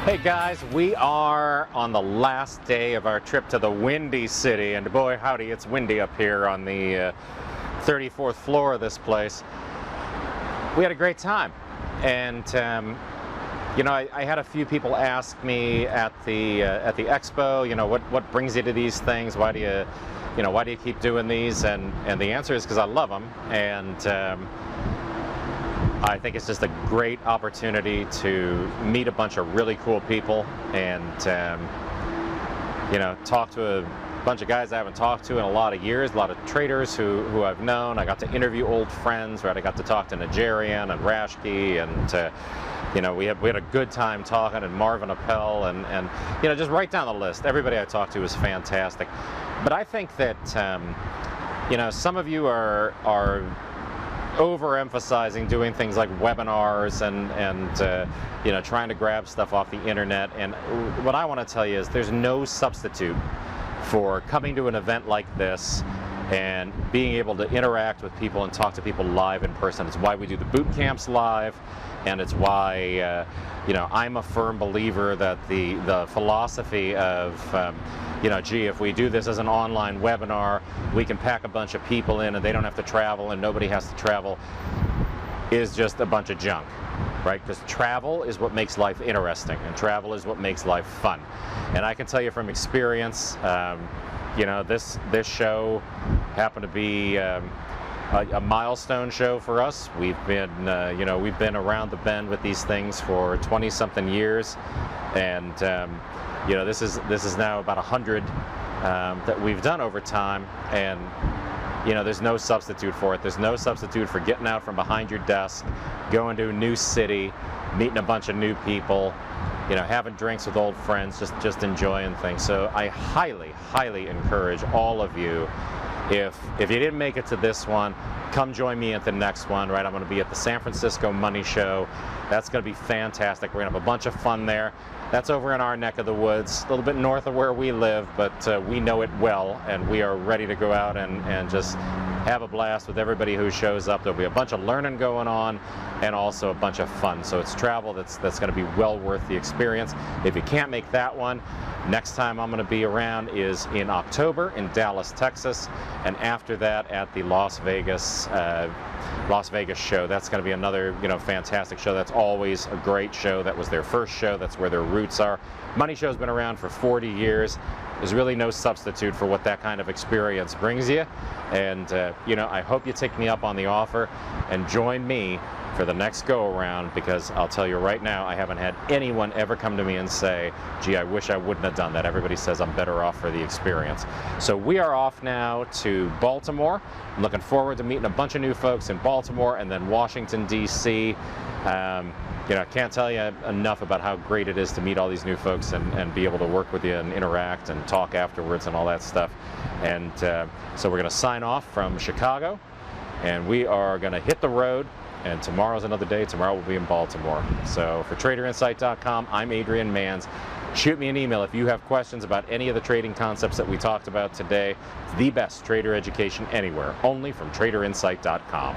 Hey guys, we are on the last day of our trip to the Windy City, and boy howdy, it's windy up here on the 34th floor of this place. We had a great time, and you know, I had a few people ask me at the expo, you know, what brings you to these things? Why do you keep doing these? And the answer is because I love them, and I think it's just a great opportunity to meet a bunch of really cool people and you know, talk to a bunch of guys I haven't talked to in a lot of years, a lot of traders who I've known. I got to interview old friends, right? I got to talk to Adrian and Rashke, and you know, we had a good time talking, and Marvin Appel, and you know, just right down the list. Everybody I talked to was fantastic. But I think that you know, some of you are overemphasizing doing things like webinars and you know, trying to grab stuff off the internet. And what I want to tell you is there's no substitute for coming to an event like this and being able to interact with people and talk to people live in person. It's why we do the boot camps live, and it's why you know, I'm a firm believer that the philosophy of you know, gee, if we do this as an online webinar, we can pack a bunch of people in and they don't have to travel and nobody has to travel, is just a bunch of junk, right? Because travel is what makes life interesting, and travel is what makes life fun. And I can tell you from experience, you know, this show happened to be a milestone show for us. We've been, you know, we've been around the bend with these things for 20-something years, and you know, this is now about 100 that we've done over time, and you know, there's no substitute for it. There's no substitute for getting out from behind your desk, going to a new city, meeting a bunch of new people, you know, having drinks with old friends, just enjoying things. So I highly encourage all of you, if you didn't make it to this one, come join me at the next one, right? I'm going to be at the San Francisco Money Show. That's going to be fantastic. We're going to have a bunch of fun there. That's over in our neck of the woods, a little bit north of where we live, but we know it well, and we are ready to go out and just have a blast with everybody who shows up. There'll be a bunch of learning going on, and also a bunch of fun. So it's travel that's going to be well worth the experience. If you can't make that one, next time I'm going to be around is in October in Dallas, Texas, and after that at the Las Vegas show. That's going to be another, you know, fantastic show. That's always a great show. That was their first show. That's where their roots are. Money Show's been around for 40 years. There's really no substitute for what that kind of experience brings you. And you know, I hope you take me up on the offer and join me for the next go-around, because I'll tell you right now, I haven't had anyone ever come to me and say, gee, I wish I wouldn't have done that. Everybody says I'm better off for the experience. So we are off now to Baltimore. I'm looking forward to meeting a bunch of new folks in Baltimore, and then Washington, D.C. You know, I can't tell you enough about how great it is to meet all these new folks and be able to work with you and interact and talk afterwards and all that stuff. And so we're going to sign off from Chicago, and we are going to hit the road. And tomorrow's another day. Tomorrow we'll be in Baltimore. So for TraderInsight.com, I'm Adrian Manz. Shoot me an email if you have questions about any of the trading concepts that we talked about today. It's the best trader education anywhere, only from TraderInsight.com.